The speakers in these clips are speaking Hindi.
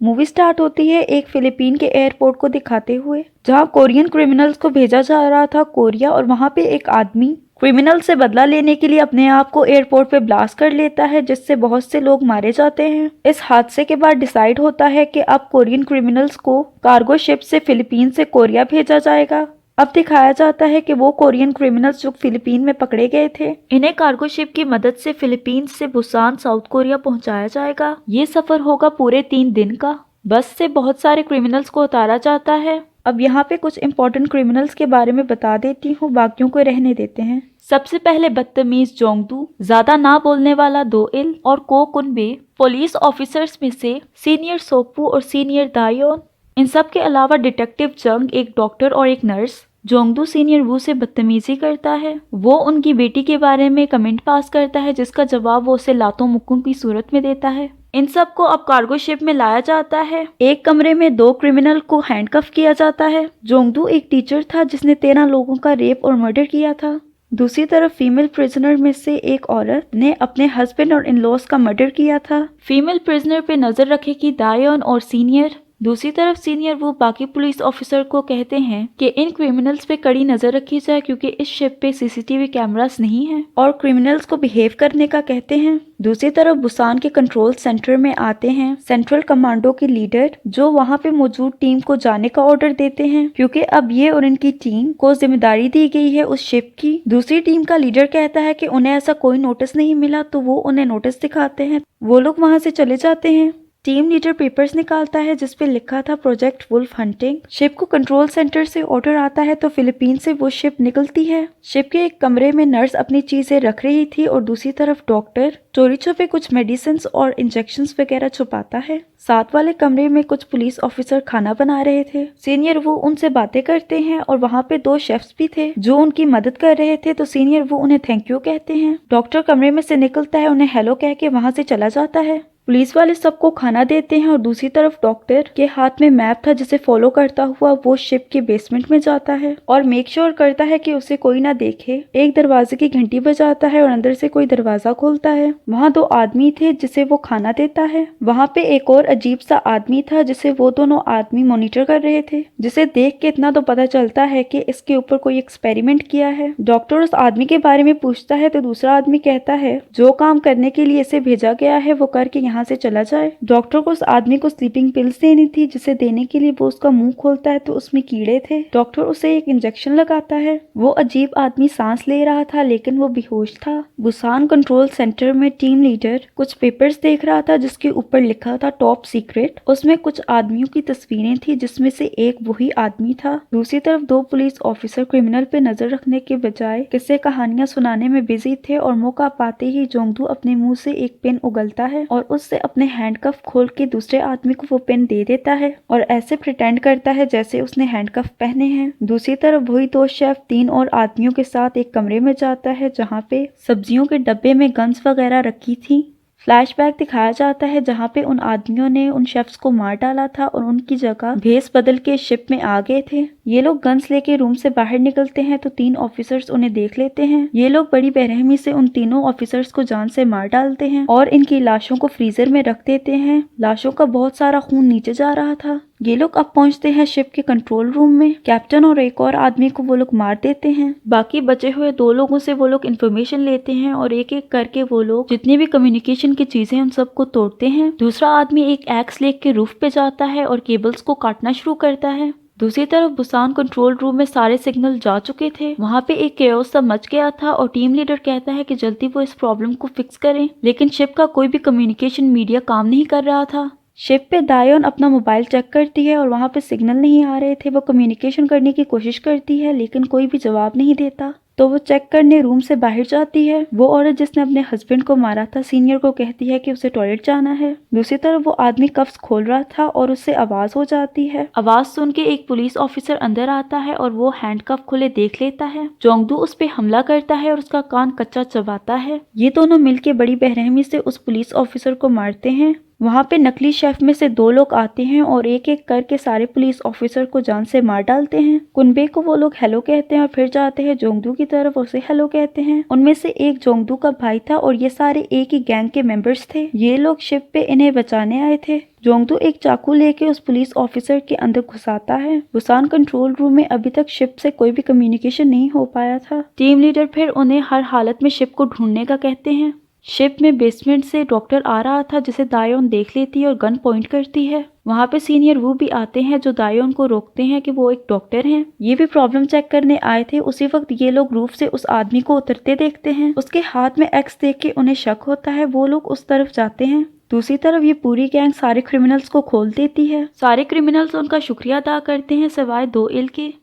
मूवी स्टार्ट होती है एक फिलीपीन के एयरपोर्ट को दिखाते हुए, जहां कोरियन क्रिमिनल्स को भेजा जा रहा था कोरिया, और वहां पे एक आदमी क्रिमिनल से बदला लेने के लिए अपने आप को एयरपोर्ट पे ब्लास्ट कर लेता है, जिससे बहुत से लोग मारे जाते हैं। इस हादसे के बाद डिसाइड होता है कि अब कोरियन क्रिमिनल्स को कार्गो शिप से फिलीपीन से कोरिया भेजा जाएगा। अब दिखाया जाता है कि वो कोरियन क्रिमिनल्स जो फिलीपीन में पकड़े गए थे, इन्हें कार्गो शिप की मदद से फिलीपींस से बुसान साउथ कोरिया पहुंचाया जाएगा। ये सफर होगा पूरे 3 दिन का। बस से बहुत सारे क्रिमिनल्स को उतारा जाता है। अब यहाँ पे कुछ इंपॉर्टेंट क्रिमिनल्स के बारे में बता देती हूँ, बाकियों को रहने देते हैं। सबसे पहले बदतमीज जोंगदू, ज्यादा ना बोलने वाला दोइल और को कुनबे, पुलिस ऑफिसर्स में से सीनियर सोपू और सीनियर दायोन। इन सब के अलावा डिटेक्टिव जंग, एक डॉक्टर और एक नर्स। जोंगदू सीनियर वू से बदतमीजी करता है। वो उनकी बेटी के बारे में कमेंट पास करता है, जिसका जवाब वो उसे लातों मुक्कों की सूरत में देता है। इन सब को अब कार्गो शिप में लाया जाता है। एक कमरे में 2 क्रिमिनल को हैंडकफ किया जाता है। जोंगदू एक टीचर था जिसने 13 लोगों का रेप और मर्डर किया था। दूसरी तरफ फीमेल प्रिजनर में से एक औरत ने अपने हस्बैंड और इन लॉज का मर्डर किया था। फीमेल प्रिजनर पे नजर रखेगी दायोन और सीनियर। दूसरी तरफ सीनियर वो बाकी पुलिस ऑफिसर को कहते हैं कि इन क्रिमिनल्स पे कड़ी नजर रखी जाए, क्योंकि इस शिप पे सीसीटीवी कैमरास नहीं है, और क्रिमिनल्स को बिहेव करने का कहते हैं। दूसरी तरफ बुसान के कंट्रोल सेंटर में आते हैं सेंट्रल कमांडो के लीडर, जो वहां पे मौजूद टीम को जाने का ऑर्डर देते हैं, क्योंकि अब ये और इनकी टीम को जिम्मेदारी दी गई है उस शिप की। दूसरी टीम का लीडर कहता है कि उन्हें ऐसा कोई नोटिस नहीं मिला, तो वो उन्हें नोटिस दिखाते हैं। वो लोग वहां से चले जाते हैं। टीम लीडर पेपर्स निकालता है जिसपे लिखा था प्रोजेक्ट वुल्फ हंटिंग। शिप को कंट्रोल सेंटर से ऑर्डर आता है, तो फिलीपीन से वो शिप निकलती है। शिप के एक कमरे में नर्स अपनी चीजें रख रही थी, और दूसरी तरफ डॉक्टर चोरी छुपे कुछ मेडिसिन और इंजेक्शंस वगैरह छुपाता है। साथ वाले कमरे में कुछ पुलिस ऑफिसर खाना बना रहे थे। सीनियर वो उनसे बातें करते हैं, और वहाँ पे 2 शेफ्स भी थे जो उनकी मदद कर रहे थे, तो सीनियर वो उन्हें थैंक यू कहते हैं। डॉक्टर कमरे में से निकलता है, उन्हें हेलो कह के वहाँ से चला जाता है। पुलिस वाले सबको खाना देते हैं, और दूसरी तरफ डॉक्टर के हाथ में मैप था जिसे फॉलो करता हुआ वो शिप के बेसमेंट में जाता है और मेक श्योर करता है कि उसे कोई ना देखे। एक दरवाजे की घंटी बजाता है और अंदर से कोई दरवाजा खोलता है। वहाँ 2 आदमी थे जिसे वो खाना देता है। वहाँ पे एक और अजीब सा आदमी था जिसे वो दोनों आदमी मॉनिटर कर रहे थे, जिसे देख के इतना तो पता चलता है कि इसके ऊपर कोई एक्सपेरिमेंट किया है। डॉक्टर उस आदमी के बारे में पूछता है, तो दूसरा आदमी कहता है जो काम करने के लिए इसे भेजा गया है वो करके यहाँ से चला जाए। डॉक्टर को उस आदमी को स्लीपिंग पिल्स देनी थी, जिसे देने के लिए वो उसका मुंह खोलता है तो उसमें कीड़े थे। डॉक्टर उसे एक इंजेक्शन लगाता है। वो अजीब आदमी सांस ले रहा था, लेकिन वो बेहोश था। बुसान कंट्रोल सेंटर में टीम लीडर कुछ पेपर्स देख रहा था जिसके ऊपर लिखा था टॉप सीक्रेट। उसमें कुछ आदमियों की तस्वीरें थी, जिसमें से एक वही आदमी था। दूसरी तरफ 2 पुलिस ऑफिसर क्रिमिनल पे नजर रखने के बजाय किस्से कहानियां सुनाने में बिजी थे, और मौका पाते ही जोंगदू अपने मुंह से एक पेन उगलता है और उससे अपने हैंडकफ खोल के दूसरे आदमी को वो पेन दे देता है, और ऐसे प्रिटेंड करता है जैसे उसने हैंडकफ पहने हैं। दूसरी तरफ वही 2 शेफ 3 और आदमियों के साथ एक कमरे में जाता है, जहाँ पे सब्जियों के डब्बे में गन्स वगैरह रखी थी। फ्लैशबैक दिखाया जाता है जहाँ पे उन आदमियों ने उन शेफ्स को मार डाला था और उनकी जगह भेस बदल के शिप में आ गए थे। ये लोग गन्स लेके रूम से बाहर निकलते हैं, तो 3 ऑफिसर्स उन्हें देख लेते हैं। ये लोग बड़ी बेरहमी से उन तीनों ऑफिसर्स को जान से मार डालते हैं और इनकी लाशों को फ्रीजर में रख देते हैं। लाशों का बहुत सारा खून नीचे जा रहा था। ये लोग अब पहुंचते हैं शिप के कंट्रोल रूम में। कैप्टन और एक और आदमी को वो लोग मार देते हैं। बाकी बचे हुए 2 लोगों से वो लोग इन्फॉर्मेशन लेते हैं, और एक एक करके वो लोग जितनी भी कम्युनिकेशन की चीजें उन सबको तोड़ते हैं। दूसरा आदमी एक एक्स लेके रूफ पे जाता है और केबल्स को काटना शुरू करता है। दूसरी तरफ बुसान कंट्रोल रूम में सारे सिग्नल जा चुके थे। वहाँ पे एक केओस सा मच गया था, और टीम लीडर कहता है कि जल्दी वो इस प्रॉब्लम को फिक्स करें, लेकिन शिप का कोई भी कम्युनिकेशन मीडिया काम नहीं कर रहा था। शिप पे दायोन अपना मोबाइल चेक करती है और वहाँ पे सिग्नल नहीं आ रहे थे। वो कम्युनिकेशन करने की कोशिश करती है, लेकिन कोई भी जवाब नहीं देता, तो वो चेक करने रूम से बाहर जाती है। वो औरत जिसने अपने हस्बैंड को मारा था सीनियर को कहती है कि उसे टॉयलेट जाना है। दूसरी तरफ वो आदमी कफ्स खोल रहा था और उससे आवाज हो जाती है। आवाज सुन के एक पुलिस ऑफिसर अंदर आता है और वो हैंडकफ खुले देख लेता है। जोंगदू उस पे हमला करता है और उसका कान कच्चा चबाता है। ये दोनों मिलके बड़ी बेरहमी से उस पुलिस ऑफिसर को मारते हैं। वहाँ पे नकली शेफ में से 2 लोग आते हैं और एक एक करके सारे पुलिस ऑफिसर को जान से मार डालते हैं। कुनबे को वो लोग हेलो कहते हैं और फिर जाते हैं जोंगदू की तरफ, उसे हेलो कहते हैं। उनमें से एक जोंगदू का भाई था और ये सारे एक ही गैंग के मेंबर्स थे। ये लोग शिप पे इन्हें बचाने आए थे। जोंगदू एक चाकू लेके उस पुलिस ऑफिसर के अंदर घुसाता है। बुसान कंट्रोल रूम में अभी तक शिप से कोई भी कम्युनिकेशन नहीं हो पाया था। टीम लीडर फिर उन्हें हर हालत में शिप को ढूंढने का कहते हैं। शिप में बेसमेंट से डॉक्टर आ रहा था जिसे दायोन देख लेती है और गन पॉइंट करती है। वहाँ पे सीनियर वो भी आते हैं जो दायोन को रोकते हैं कि वो एक डॉक्टर हैं। ये भी प्रॉब्लम चेक करने आए थे। उसी वक्त ये लोग रूफ से उस आदमी को उतरते देखते हैं। उसके हाथ में एक्स देख के उन्हें शक होता है। वो लोग उस तरफ जाते हैं। दूसरी तरफ ये पूरी गैंग सारे क्रिमिनल्स को खोल देती है। सारे क्रिमिनल्स उनका शुक्रिया अदा करते हैं सिवाय 2 इल के।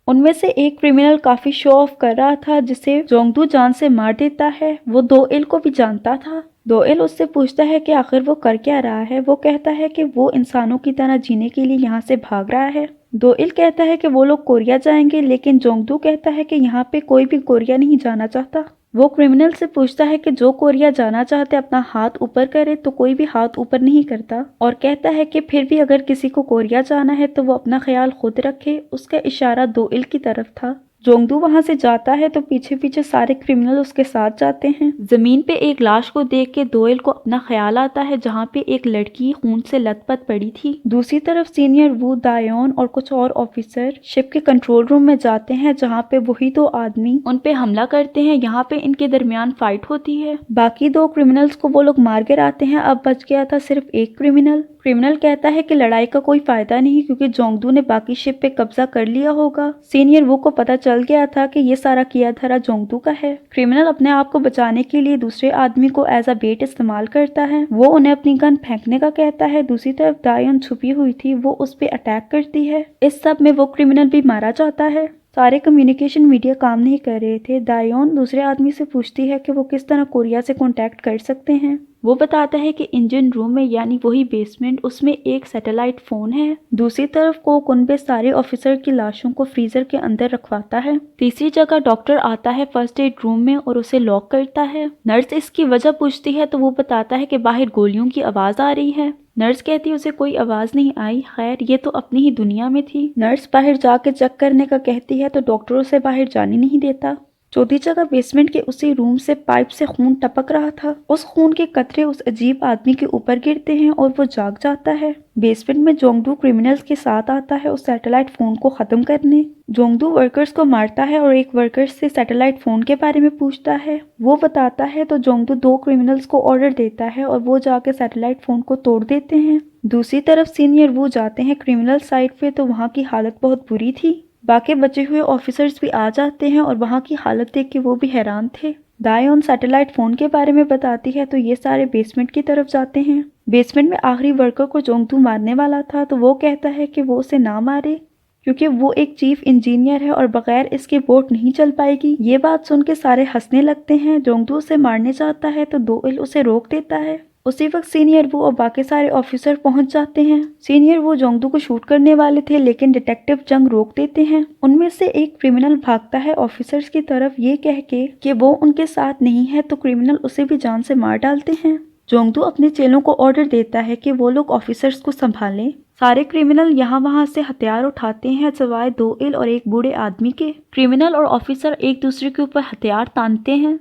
उनमें से एक क्रिमिनल काफी शो ऑफ कर रहा था जिसे जोंगदू जान से मार देता है। वो 2 इल को भी जानता था। 2 इल उससे पूछता है कि आखिर वो कर क्या रहा है। वो कहता है कि वो इंसानों की तरह जीने के लिए यहाँ से भाग रहा है। 2 इल कहता है कि वो लोग कोरिया जाएंगे, लेकिन जोंगदू कहता है कि यहाँ पे कोई भी कोरिया नहीं जाना चाहता। वो क्रिमिनल से पूछता है कि जो कोरिया जाना चाहते अपना हाथ ऊपर करे, तो कोई भी हाथ ऊपर नहीं करता और कहता है कि फिर भी अगर किसी को कोरिया जाना है तो वो अपना ख्याल खुद रखे। उसका इशारा 2 इल की तरफ था। जोंगदू वहां से जाता है तो पीछे पीछे सारे क्रिमिनल उसके साथ जाते हैं। जमीन पे एक लाश को देख के 2 इल को अपना ख्याल आता है जहाँ पे एक लड़की खून से लथपथ पड़ी थी। दूसरी तरफ सीनियर वू, दायोन और कुछ और ऑफिसर शिप के कंट्रोल रूम में जाते हैं जहाँ पे वही 2 आदमी उन पे हमला करते हैं। यहाँ पे इनके दरमियान फाइट होती है। बाकी 2 क्रिमिनल्स को वो लोग मार के आते हैं। अब बच गया था सिर्फ एक क्रिमिनल। क्रिमिनल कहता है कि लड़ाई का कोई फायदा नहीं क्योंकि जोंगदू ने बाकी शिप पे कब्जा कर लिया होगा। सीनियर वो को पता चल गया था कि ये सारा किया धरा जोंगदू का है। क्रिमिनल अपने आप को बचाने के लिए दूसरे आदमी को एज अ बेट इस्तेमाल करता है। वो उन्हें अपनी गन फेंकने का कहता है। दूसरी तरफ दायोन छुपी हुई थी, वो उस पे अटैक करती है। इस सब में वो क्रिमिनल भी मारा जाता है। सारे कम्युनिकेशन मीडिया काम नहीं कर रहे थे। दायोन दूसरे आदमी से पूछती है कि वो किस तरह कोरिया से कांटेक्ट कर सकते हैं। वो बताता है कि इंजन रूम में यानी वही बेसमेंट, उसमें एक सैटेलाइट फोन है। दूसरी तरफ को कुनबे सारे ऑफिसर की लाशों को फ्रीजर के अंदर रखवाता है। तीसरी जगह डॉक्टर आता है फर्स्ट एड रूम में और उसे लॉक करता है। नर्स इसकी वजह पूछती है तो वो बताता है कि बाहर गोलियों की आवाज आ रही है। नर्स कहती है उसे कोई आवाज नहीं आई, खैर ये तो अपनी ही दुनिया में थी। नर्स बाहर जाके चेक करने का कहती है तो डॉक्टर उसे बाहर जाने नहीं देता। चौथी जगह बेसमेंट के उसी रूम से पाइप से खून टपक रहा था। उस खून के कतरे उस अजीब आदमी के ऊपर गिरते हैं और वो जाग जाता है। बेसमेंट में जोंगदू क्रिमिनल्स के साथ आता है उस सैटेलाइट फोन को खत्म करने। जोंगदू वर्कर्स को मारता है और एक वर्कर्स से सैटेलाइट फोन के बारे में पूछता है। वो बताता है तो जोंगदू 2 क्रिमिनल्स को ऑर्डर देता है और वो जाके सैटेलाइट फोन को तोड़ देते हैं। दूसरी तरफ सीनियर वो जाते हैं क्रिमिनल साइट पे तो वहाँ की हालत बहुत बुरी थी। बाकी बचे हुए ऑफिसर्स भी आ जाते हैं और वहाँ की हालत देख के वो भी हैरान थे। दायोन सैटेलाइट फोन के बारे में बताती है तो ये सारे बेसमेंट की तरफ जाते हैं। बेसमेंट में आखिरी वर्कर को जोंगदू मारने वाला था तो वो कहता है कि वो उसे ना मारे क्योंकि वो एक चीफ इंजीनियर है और बगैर इसके बोट नहीं चल पाएगी। ये बात सुन के सारे हंसने लगते हैं। जोंगदू उसे मारने जाता है तो 2 इल उसे रोक देता है। उसी वक्त सीनियर वो और बाकी सारे ऑफिसर पहुंच जाते हैं। सीनियर वो जोंगदू को शूट करने वाले थे लेकिन डिटेक्टिव जंग रोक देते हैं। उनमें से एक क्रिमिनल भागता है ऑफिसर्स की तरफ ये कह के कि वो उनके साथ नहीं है तो क्रिमिनल उसे भी जान से मार डालते हैं। जोंगदू अपने चेलों को ऑर्डर देता है कि वो लोग ऑफिसर्स को संभालें। सारे क्रिमिनल यहाँ वहाँ से हथियार उठाते हैं सिवाय 2 इल और एक बूढ़े आदमी के। क्रिमिनल और ऑफिसर एक दूसरे के ऊपर हथियार तानते हैं।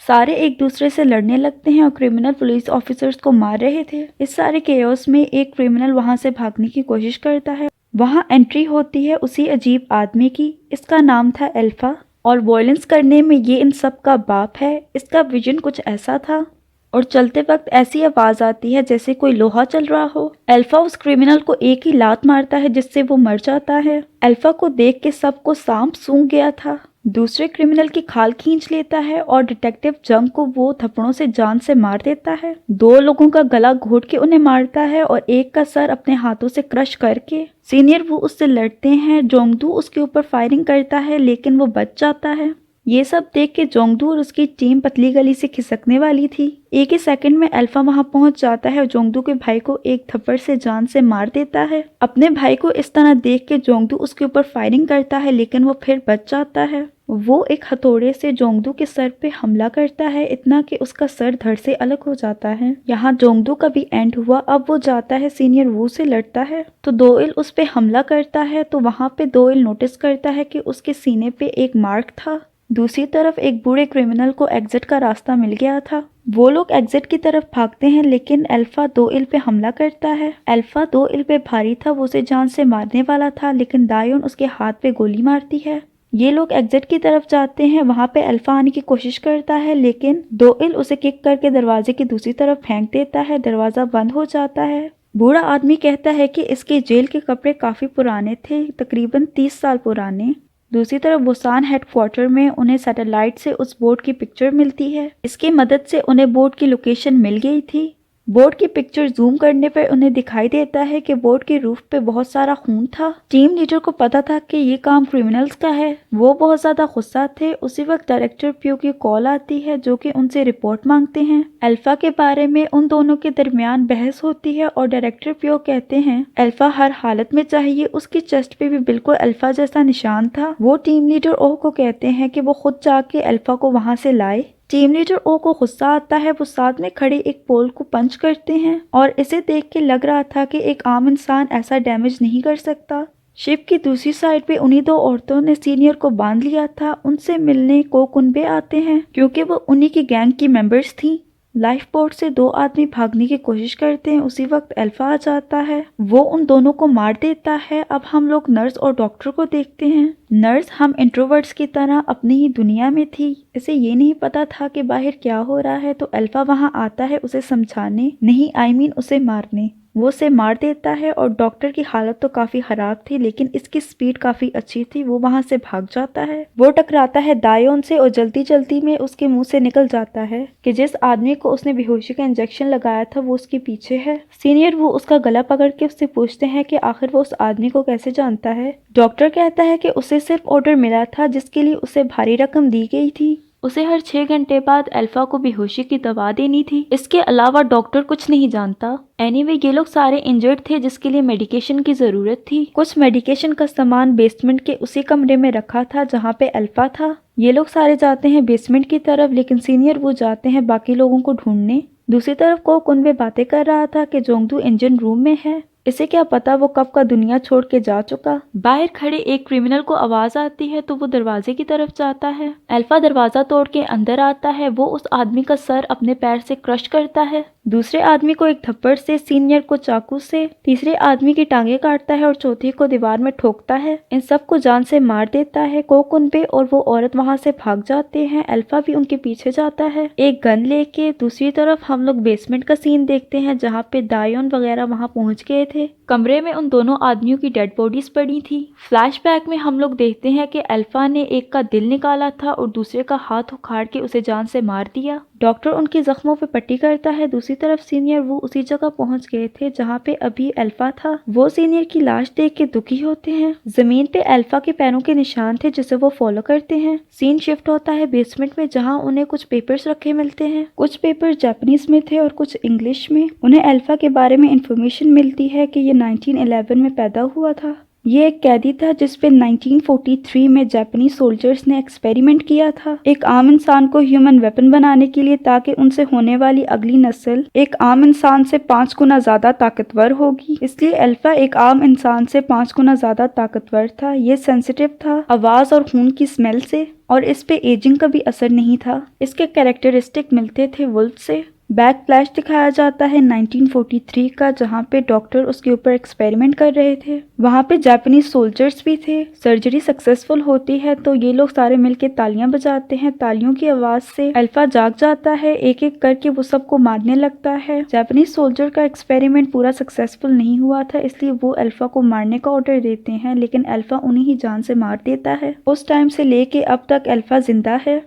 सारे एक दूसरे से लड़ने लगते हैं और क्रिमिनल पुलिस ऑफिसर्स को मार रहे थे। इस सारे केओस में एक क्रिमिनल वहां से भागने की कोशिश करता है। वहां एंट्री होती है उसी अजीब आदमी की। इसका नाम था अल्फा और वॉयलेंस करने में ये इन सब का बाप है। इसका विजन कुछ ऐसा था और चलते वक्त ऐसी आवाज आती है जैसे कोई लोहा चल रहा हो। अल्फा उस क्रिमिनल को एक ही लात मारता है जिससे वो मर जाता है। अल्फा को देख के सबको सांप सूंघ गया था। दूसरे क्रिमिनल की खाल खींच लेता है और डिटेक्टिव जंग को वो थप्पड़ों से जान से मार देता है। 2 लोगों का गला घोट के उन्हें मारता है और एक का सर अपने हाथों से क्रश करके। सीनियर वो उससे लड़ते हैं। जोंगदू उसके ऊपर फायरिंग करता है लेकिन वो बच जाता है। ये सब देख के जोंगदू और उसकी टीम पतली गली से खिसकने वाली थी। एक ही सेकंड में अल्फा वहां पहुंच जाता है और जोंगदू के भाई को एक थप्पड़ से जान से मार देता है। अपने भाई को इस तरह देख के जोंगदू उसके ऊपर फायरिंग करता है, लेकिन वो फिर बच जाता है। वो एक हथौड़े से जोंगदू के सर पे हमला करता है, इतना कि उसका सर धड़ से अलग हो जाता है। यहाँ जोंगदू का भी एंड हुआ। अब वो जाता है सीनियर वू से लड़ता है, तो दोइल उस पे हमला करता है। तो वहाँ पे दोइल नोटिस करता है कि उसके सीने पे एक मार्क था। दूसरी तरफ एक बूढ़े क्रिमिनल को एग्जिट का रास्ता मिल गया था। वो लोग एग्जिट की तरफ भागते हैं, लेकिन अल्फा दोइल पे हमला करता है। अल्फा दोइल पे भारी था, वो उसे जान से मारने वाला था, लेकिन दायोन उसके हाथ पे गोली मारती है। ये लोग एग्जिट की तरफ जाते हैं। वहाँ पे अल्फा आने की कोशिश करता है, लेकिन दोइल उसे किक करके दरवाजे की दूसरी तरफ फेंक देता है। दरवाजा बंद हो जाता है। बूढ़ा आदमी कहता है कि इसके जेल के कपड़े काफी पुराने थे, तकरीबन 30 साल पुराने। दूसरी तरफ बुसान हेडक्वार्टर में उन्हें सैटेलाइट से उस बोट की पिक्चर मिलती है। इसकी मदद से उन्हें बोट की लोकेशन मिल गई थी। बोट की पिक्चर जूम करने पर उन्हें दिखाई देता है कि बोट के रूफ पे बहुत सारा खून था। टीम लीडर को पता था कि ये काम क्रिमिनल्स का है। वो बहुत ज्यादा गुस्सा थे। उसी वक्त डायरेक्टर प्यो की कॉल आती है, जो कि उनसे रिपोर्ट मांगते हैं। अल्फा के बारे में उन दोनों के दरमियान बहस होती है और डायरेक्टर प्यो कहते हैं अल्फा हर हालत में चाहिए। उसकी चेस्ट पे भी बिल्कुल अल्फा जैसा निशान था। वो टीम लीडर ओह को कहते हैं कि वो खुद जाके अल्फा को वहां से लाए। टीम लीडर ओ को गुस्सा आता है। वो साथ में खड़े एक पोल को पंच करते हैं और इसे देख के लग रहा था कि एक आम इंसान ऐसा डैमेज नहीं कर सकता। शिप की दूसरी साइड पे उन्हीं दो औरतों ने सीनियर को बांध लिया था। उनसे मिलने को कुनबे आते हैं, क्योंकि वो उन्हीं की गैंग की मेंबर्स थी। लाइफ बोट से दो आदमी भागने की कोशिश करते हैं। उसी वक्त अल्फा आ जाता है। वो उन दोनों को मार देता है। अब हम लोग नर्स और डॉक्टर को देखते हैं। नर्स हम इंट्रोवर्ट्स की तरह अपनी ही दुनिया में थी। इसे ये नहीं पता था कि बाहर क्या हो रहा है, तो अल्फा वहां आता है उसे समझाने, नहीं उसे मारने। वो उसे मार देता है और डॉक्टर की हालत तो काफी खराब थी, लेकिन इसकी स्पीड काफी अच्छी थी। वो वहां से भाग जाता है। वो टकराता है दायोन से और जल्दी जल्दी में उसके मुंह से निकल जाता है कि जिस आदमी को उसने बेहोशी का इंजेक्शन लगाया था वो उसके पीछे है। सीनियर वो उसका गला पकड़ के उससे पूछते हैं कि आखिर वो उस आदमी को कैसे जानता है। डॉक्टर कहता है कि उसे सिर्फ ऑर्डर मिला था जिसके लिए उसे भारी रकम दी गई थी। उसे हर 6 घंटे बाद अल्फा को बेहोशी की दवा देनी थी। इसके अलावा डॉक्टर कुछ नहीं जानता। एनीवे ये लोग सारे इंजर्ड थे, जिसके लिए मेडिकेशन की जरूरत थी। कुछ मेडिकेशन का सामान बेसमेंट के उसी कमरे में रखा था जहाँ पे अल्फा था। ये लोग सारे जाते हैं बेसमेंट की तरफ, लेकिन सीनियर वो जाते हैं बाकी लोगों को ढूंढने। दूसरी तरफ को कुनबे बातें कर रहा था कि जोंगदू इंजन रूम में है। इसे क्या पता वो कब का दुनिया छोड़ के जा चुका। बाहर खड़े एक क्रिमिनल को आवाज आती है, तो वो दरवाजे की तरफ जाता है। अल्फा दरवाजा तोड़ के अंदर आता है। वो उस आदमी का सर अपने पैर से क्रश करता है। दूसरे आदमी को एक थप्पड़ से, सीनियर को चाकू से, तीसरे आदमी की टांगे काटता है और चौथे को दीवार में ठोकता है। इन सबको जान से मार देता है। कोकुनबे और वो औरत वहां से भाग जाते हैं। अल्फा भी उनके पीछे जाता है एक गन लेके। दूसरी तरफ हम लोग बेसमेंट का सीन देखते हैं, जहाँ पे दायोन वगैरह वहां पहुंच गए थे। कमरे में उन दोनों आदमियों की डेड बॉडीज पड़ी थी। फ्लैशबैक में हम लोग देखते हैं कि अल्फा ने एक का दिल निकाला था और दूसरे का हाथ उखाड़ के उसे जान से मार दिया। डॉक्टर उनके जख्मों पे पट्टी करता है। दूसरी तरफ सीनियर वो उसी जगह पहुंच गए थे जहाँ पे अभी अल्फा था। वो सीनियर की लाश देख के दुखी होते हैं। जमीन पे अल्फा के पैरों के निशान थे जिसे वो फॉलो करते हैं। सीन शिफ्ट होता है बेसमेंट में, जहाँ उन्हें कुछ पेपर्स रखे मिलते हैं। कुछ पेपर जापानीज में थे और कुछ इंग्लिश में। उन्हें अल्फा के बारे में इंफॉर्मेशन मिलती है कि ये 1911 में पैदा हुआ था। ये एक कैदी था जिस पे 1943 में जापानी सोल्जर्स ने एक्सपेरिमेंट किया था एक आम इंसान को ह्यूमन वेपन बनाने के लिए, ताकि उनसे होने वाली अगली नस्ल एक आम इंसान से 5 गुना ज्यादा ताकतवर होगी। इसलिए अल्फा एक आम इंसान से 5 गुना ज्यादा ताकतवर था। ये सेंसिटिव था आवाज और खून की स्मेल से, और इस पे एजिंग का भी असर नहीं था। इसके कैरेक्टरिस्टिक मिलते थे वुल्फ से। बैक फ्लैश दिखाया जाता है 1943 का, जहाँ पे डॉक्टर उसके ऊपर एक्सपेरिमेंट कर रहे थे। वहाँ पे जापानीज सोल्जर्स भी थे। सर्जरी सक्सेसफुल होती है तो ये लोग सारे मिलके तालियां बजाते हैं। तालियों की आवाज से अल्फा जाग जाता है। एक एक करके वो सबको मारने लगता है। जापानीज सोल्जर का एक्सपेरिमेंट पूरा सक्सेसफुल नहीं हुआ था, इसलिए वो अल्फा को मारने का ऑर्डर देते हैं, लेकिन अल्फा उन्हीं ही जान से मार देता है। उस टाइम से लेके अब तक अल्फा जिंदा है।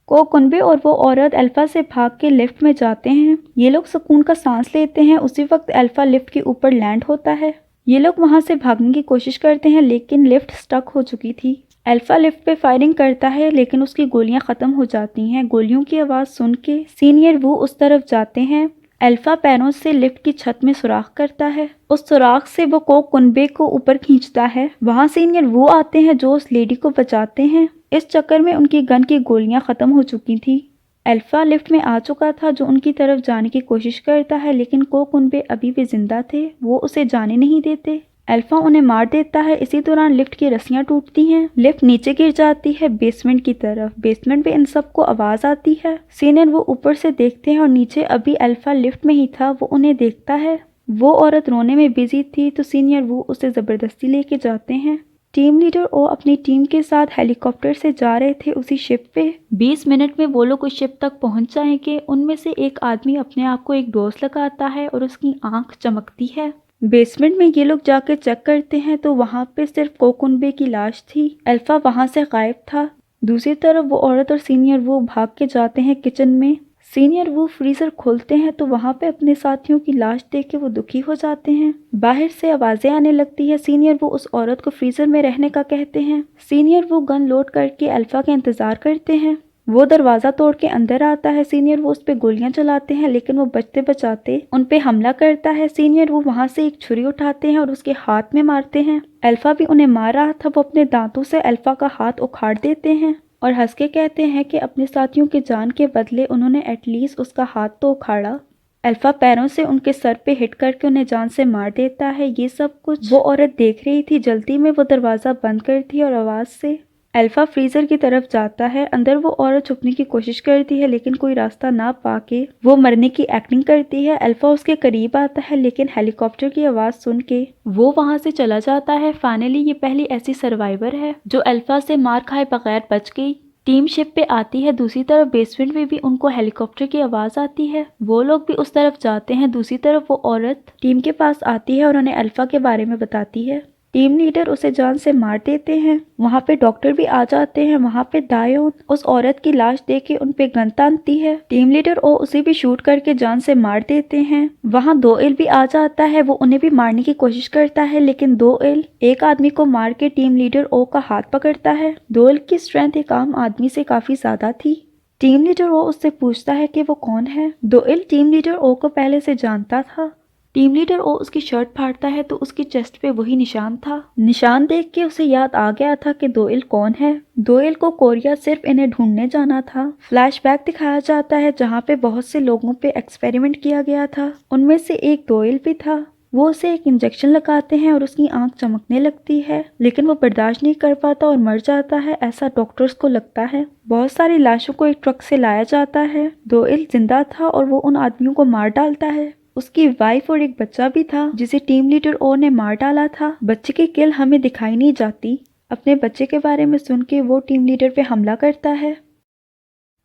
कोकुनबे और वो औरत अल्फा से भाग के लिफ्ट में जाते हैं। ये लोग सुकून का सांस लेते हैं। उसी वक्त अल्फा लिफ्ट के ऊपर लैंड होता है। ये लोग वहां से भागने की कोशिश करते हैं, लेकिन लिफ्ट स्टक हो चुकी थी। अल्फा लिफ्ट पे फायरिंग करता है लेकिन उसकी गोलियां खत्म हो जाती हैं। गोलियों की आवाज़ सुन के सीनियर वू उस तरफ जाते हैं। अल्फा पैरों से लिफ्ट की छत में सुराख करता है। उस सुराख से वो को कुनबे को ऊपर खींचता है। वहाँ सीनियर वो आते हैं जो उस लेडी को बचाते हैं। इस चक्कर में उनकी गन की गोलियां खत्म हो चुकी थी। अल्फा लिफ्ट में आ चुका था जो उनकी तरफ जाने की कोशिश करता है लेकिन को कुनबे अभी भी जिंदा थे। वो उसे जाने नहीं देते। अल्फा उन्हें मार देता है। इसी दौरान लिफ्ट की रस्सियां टूटती हैं। लिफ्ट नीचे गिर जाती है बेसमेंट की तरफ। बेसमेंट में इन सबको आवाज आती है। सीनियर वो ऊपर से देखते हैं और नीचे अभी अल्फा लिफ्ट में ही था। वो उन्हें देखता है। वो औरत रोने में बिजी थी तो सीनियर वो उसे जबरदस्ती लेके जाते हैं। टीम लीडर ओ अपनी टीम के साथ हेलीकॉप्टर से जा रहे थे उसी शिप पे। 20 मिनट में वो लोग उस शिप तक पहुंच जाएंगे। उनमें से एक आदमी अपने आप को एक डोज लगाता है और उसकी आंख चमकती है। बेसमेंट में ये लोग जाकर चेक करते हैं तो वहाँ पे सिर्फ कोकुनबे की लाश थी। अल्फा वहाँ से गायब था। दूसरी तरफ वो औरत और सीनियर वो भाग के जाते हैं किचन में। सीनियर वो फ्रीजर खोलते हैं तो वहाँ पे अपने साथियों की लाश देख के वो दुखी हो जाते हैं। बाहर से आवाजें आने लगती है। सीनियर वो उस औरत को फ्रीजर में रहने का कहते हैं। सीनियर वो गन लोड करके अल्फा का इंतजार करते हैं। वो दरवाजा तोड़ के अंदर आता है। सीनियर वो उस पे गोलियां चलाते हैं लेकिन वो बचते बचाते उन पे हमला करता है। सीनियर वो वहां से एक छुरी उठाते हैं और उसके हाथ में मारते हैं। अल्फा भी उन्हें मार रहा था। वो अपने दांतों से अल्फा का हाथ उखाड़ देते हैं और हंस के कहते हैं कि अपने साथियों की जान के बदले उन्होंने एटलीस्ट उसका हाथ तो उखाड़ा। अल्फा पैरों से उनके सर पे हिट करके उन्हें जान से मार देता है। ये सब कुछ वो औरत देख रही थी। जल्दी में वो दरवाजा बंद करती है और आवाज से अल्फा फ्रीजर की तरफ जाता है। अंदर वो औरत छुपने की कोशिश करती है लेकिन कोई रास्ता ना पाके वो मरने की एक्टिंग करती है। अल्फा उसके करीब आता है लेकिन हेलीकॉप्टर की आवाज सुन के वो वहां से चला जाता है। फाइनली ये पहली ऐसी सर्वाइवर है जो अल्फा से मार खाए बगैर बच गई। टीम शिप पे आती है। दूसरी तरफ बेसमेंट में भी उनको हेलीकॉप्टर की आवाज आती है। वो लोग भी उस तरफ जाते हैं। दूसरी तरफ वो औरत टीम के पास आती है और उन्हें अल्फा के बारे में बताती है। टीम लीडर उसे जान से मार देते हैं। वहाँ पे डॉक्टर भी आ जाते हैं। वहाँ पे दायोन उस औरत की लाश देख के उन पे गन तानती है। टीम लीडर ओ उसे भी शूट करके जान से मार देते हैं। वहाँ दोएल भी आ जाता है। वो उन्हें भी मारने की कोशिश करता है लेकिन दोएल एक आदमी को मार के टीम लीडर ओ का हाथ पकड़ता है। दोएल की स्ट्रेंथ एक आम आदमी से काफी ज्यादा थी। टीम लीडर ओ उससे पूछता है कि वो कौन है। दोएल टीम लीडर ओ को पहले से जानता था। टीम लीडर ओ उसकी शर्ट फाड़ता है तो उसकी चेस्ट पे वही निशान था। निशान देख के उसे याद आ गया था कि दोएल कौन है। दोएल को कोरिया सिर्फ इन्हें ढूंढने जाना था। फ्लैशबैक दिखाया जाता है जहाँ पे बहुत से लोगों पे एक्सपेरिमेंट किया गया था। उनमें से एक दोएल भी था। वो उसे एक इंजेक्शन लगाते हैं और उसकी आंख चमकने लगती है लेकिन वो बर्दाश्त नहीं कर पाता और मर जाता है, ऐसा डॉक्टर्स को लगता है। बहुत सारी लाशों को एक ट्रक से लाया जाता है। दोएल जिंदा था और वो उन आदमियों को मार डालता है। उसकी वाइफ और एक बच्चा भी था जिसे टीम लीडर ओ ने मार डाला था। बच्चे की किल हमें दिखाई नहीं जाती। अपने बच्चे के बारे में सुन के वो टीम लीडर पे हमला करता है।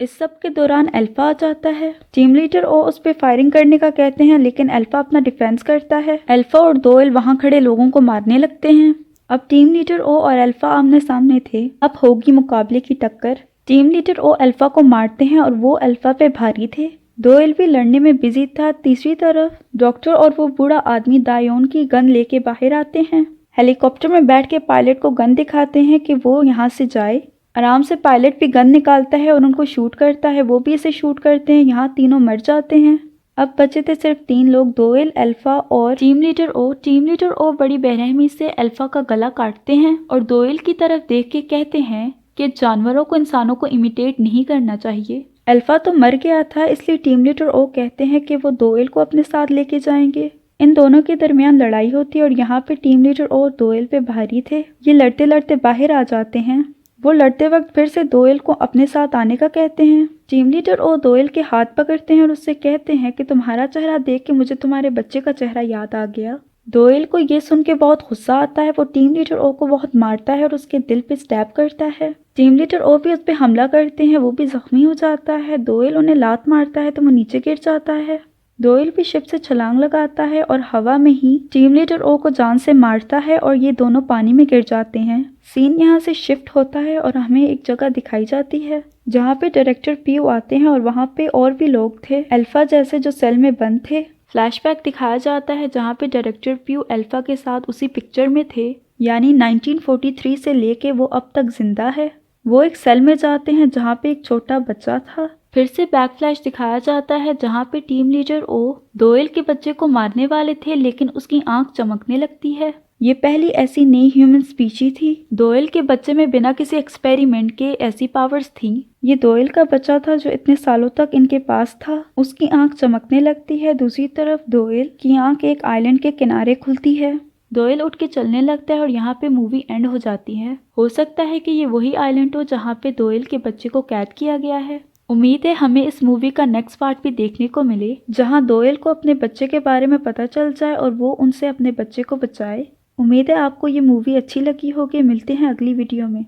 इस सब के दौरान अल्फा आ जाता है। टीम लीडर ओ उस पे फायरिंग करने का कहते हैं लेकिन अल्फा अपना डिफेंस करता है। अल्फा और दोएल वहां खड़े लोगों को मारने लगते हैं। अब टीम लीडर ओ और अल्फा आमने सामने थे। अब होगी मुकाबले की टक्कर। टीम लीडर ओ अल्फा को मारते हैं और वो अल्फा पे भारी थे। दोएल भी लड़ने में बिजी था। तीसरी तरफ डॉक्टर और वो बूढ़ा आदमी दायोन की गन लेके बाहर आते हैं। हेलीकॉप्टर में बैठ के पायलट को गन दिखाते हैं कि वो यहाँ से जाए। आराम से पायलट भी गन निकालता है और उनको शूट करता है। वो भी इसे शूट करते हैं। यहाँ तीनों मर जाते हैं। अब बचे थे सिर्फ 3 लोग, दोएल, अल्फा और टीम लीडर ओ। टीम लीडर ओ बड़ी बेरहमी से अल्फा का गला काटते हैं और दोएल की तरफ देख के कहते हैं कि जानवरों को इंसानों को इमिटेट नहीं करना चाहिए। अल्फा तो मर गया था इसलिए टीम लीडर ओ कहते हैं कि वो दोएल को अपने साथ लेके जाएंगे। इन दोनों के दरमियान लड़ाई होती है और यहाँ पे टीम लीडर ओ दोएल पे भारी थे। ये लड़ते लड़ते बाहर आ जाते हैं। वो लड़ते वक्त फिर से दोएल को अपने साथ आने का कहते हैं। टीम लीडर ओ दोएल के हाथ पकड़ते हैं और उससे कहते हैं कि तुम्हारा चेहरा देख के मुझे तुम्हारे बच्चे का चेहरा याद आ गया। दोएल को ये सुन के बहुत गुस्सा आता है। वो टीम लीडर ओ को बहुत मारता है और उसके दिल पे स्टैब करता है। टीम लीडर ओ भी उस पे हमला करते हैं। वो भी जख्मी हो जाता है। दोएल उन्हें लात मारता है तो वो नीचे गिर जाता है। दोएल भी शिप से छलांग लगाता है और हवा में ही टीम लीडर ओ को जान से मारता है और ये दोनों पानी में गिर जाते हैं। सीन यहाँ से शिफ्ट होता है और हमें एक जगह दिखाई जाती है जहाँ पे डायरेक्टर पीयू आते हैं और वहाँ पे और भी लोग थे अल्फा जैसे जो सेल में बंद थे। फ्लैशबैक दिखाया जाता है जहाँ पे डायरेक्टर पीयू अल्फा के साथ उसी पिक्चर में थे। यानी 1943 से लेके वो अब तक जिंदा है। वो एक सेल में जाते हैं जहाँ पे एक छोटा बच्चा था। फिर से बैकफ्लैश दिखाया जाता है जहाँ पे टीम लीडर ओ डोयल के बच्चे को मारने वाले थे, लेकिन उसकी आंख चमकने लगती है। ये पहली ऐसी नई ह्यूमन स्पीशी थी। डोयल के बच्चे में बिना किसी एक्सपेरिमेंट के ऐसी पावर्स थी। ये डोयल का बच्चा था जो इतने सालों तक इनके पास था। उसकी आंख चमकने लगती है। दूसरी तरफ डोयल की आंख एक आइलैंड के किनारे खुलती है। डोयल उठ के चलने लगता है और यहाँ पे मूवी एंड हो जाती है। हो सकता है कि ये वही आइलैंड हो जहाँ पे डोयल के बच्चे को कैद किया गया है। उम्मीद है हमें इस मूवी का नेक्स्ट पार्ट भी देखने को मिले, जहाँ डोयल को अपने बच्चे के बारे में पता चल जाए और वो उनसे अपने बच्चे को बचाए। उम्मीद है आपको ये मूवी अच्छी लगी होगी। मिलते हैं अगली वीडियो में।